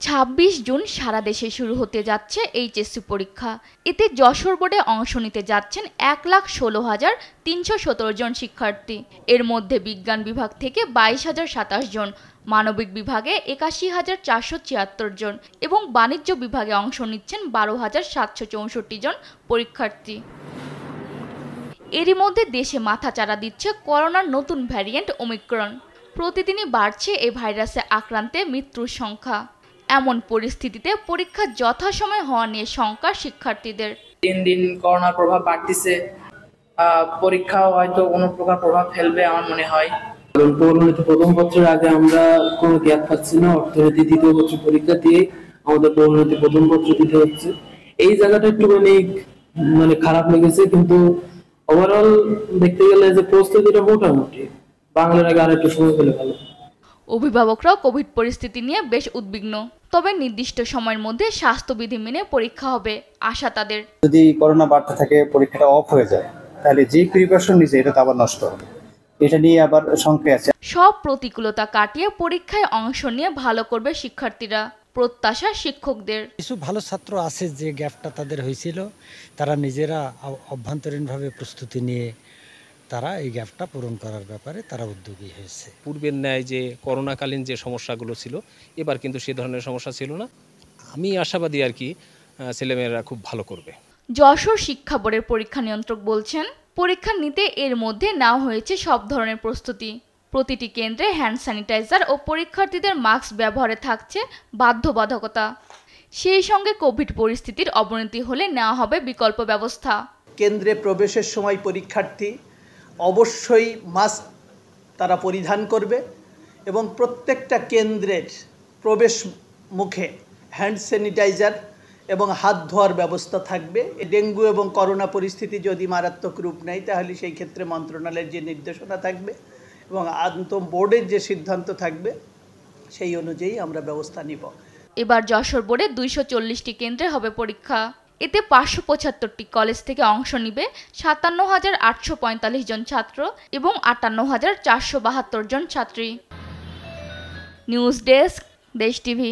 26 June সারা দেশে শুরু হতে যাচ্ছে এইচএসসি পরীক্ষা। এতে যশোর বোর্ডে অংশ নিতে যাচ্ছেন 1,16,317 জন শিক্ষার্থী। এর মধ্যে বিজ্ঞান বিভাগ থেকে 22,027 জন, মানবিক বিভাগে 81,474 জন এবং বাণিজ্য বিভাগে অংশ নিচ্ছেন 12,764 জন পরীক্ষার্থী। এরই মধ্যে দেশে মাথাচাড়া দিচ্ছে করোনার নতুন ভ্যারিয়েন্ট ওমিক্রন। প্রতিদিনই বাড়ছে এই ভাইরাসে আক্রান্তে মৃত্যুর সংখ্যা। এমন পরিস্থিতিতে পরীক্ষা যথাসময়ে হওয়া নিয়ে শঙ্কা শিক্ষার্থীদের। দিন দিন করোনার প্রভাব বাড়তেছে, পরীক্ষাও হয়তো কোনো প্রকার প্রভাব ফেলবে আমার মনে হয়। পৌরনীতি প্রথম বছরের আগে আমরা কোনো গ্যাপ পাচ্ছি না, অর্থনীতি দ্বিতীয় বছর পরীক্ষা দিয়ে আমাদের পৌরনীতি প্রথম বছর দিতে হচ্ছে। এই জায়গাটা একটু মানে খারাপ লেগেছে, কিন্তু ওভারঅল দেখতে গেলে যে প্রস্তুতিটা মোটামুটি বাংলার আগে আর একটু সময় পেলে ভালো। অভিভাবকরাও কোভিড পরিস্থিতি নিয়ে বেশ উদ্বিগ্ন। তবে নির্দিষ্ট সময়ের মধ্যে স্বাস্থ্যবিধি মেনে পরীক্ষা হবে আশা তাদের। যদি করোনা বাড়তে থাকে, পরীক্ষাটা অফ হয়ে যায়, তাহলে যে প্রিপারেশন নিছে এটা তো আবার নষ্ট হবে। এটা নিয়ে আবার সংশয় আছে। সব প্রতিকূলতা কাটিয়ে পরীক্ষায় অংশ নিয়ে ভালো করবে শিক্ষার্থীরা, প্রত্যাশা শিক্ষকদের। কিছু ভালো ছাত্র আছে যে গ্যাপটা তাদের হয়েছিল, তারা নিজেরা অভ্যন্তরীণভাবে প্রস্তুতি নিয়ে তারা এই গ্যাপটা পূরণ করার ব্যাপারে তারা উদ্যোগী হয়েছে। পূর্বের ন্যায় যে করোনাকালীন যে সমস্যাগুলো ছিল, এবার কিন্তু সে ধরনের সমস্যা ছিল না। আমি আশাবাদী আর কি ছেলেমেয়েরা খুব ভালো করবে। যশোর শিক্ষা বোর্ডের পরীক্ষা নিয়ন্ত্রক বলছেন, পরীক্ষা নিতে এর মধ্যে নেওয়া হয়েছে সব ধরনের প্রস্তুতি। প্রতিটি কেন্দ্রে হ্যান্ড স্যানিটাইজার ও পরীক্ষার্থীদের মাস্ক ব্যবহারে থাকছে বাধ্যবাধকতা। সেই সঙ্গে কোভিড পরিস্থিতির অবনতি হলে নেওয়া হবে বিকল্প ব্যবস্থা। কেন্দ্রে প্রবেশের সময় পরীক্ষার্থী অবশ্যই মাস্ক তারা পরিধান করবে এবং প্রত্যেকটা কেন্দ্রের প্রবেশ মুখে হ্যান্ড স্যানিটাইজার এবং হাত ধোয়ার ব্যবস্থা থাকবে। ডেঙ্গু এবং করোনা পরিস্থিতি যদি মারাত্মক রূপ নেয়, তাহলে সেই ক্ষেত্রে মন্ত্রণালয়ের যে নির্দেশনা থাকবে এবং বোর্ডের যে সিদ্ধান্ত থাকবে সেই অনুযায়ী আমরা ব্যবস্থা নিব। এবার যশোর বোর্ডে 240টি কেন্দ্রে হবে পরীক্ষা। এতে 575টি কলেজ থেকে অংশ নিবে 57,845 জন ছাত্র এবং 58,472 জন ছাত্রী। নিউজ ডেস্ক, দেশ টিভি।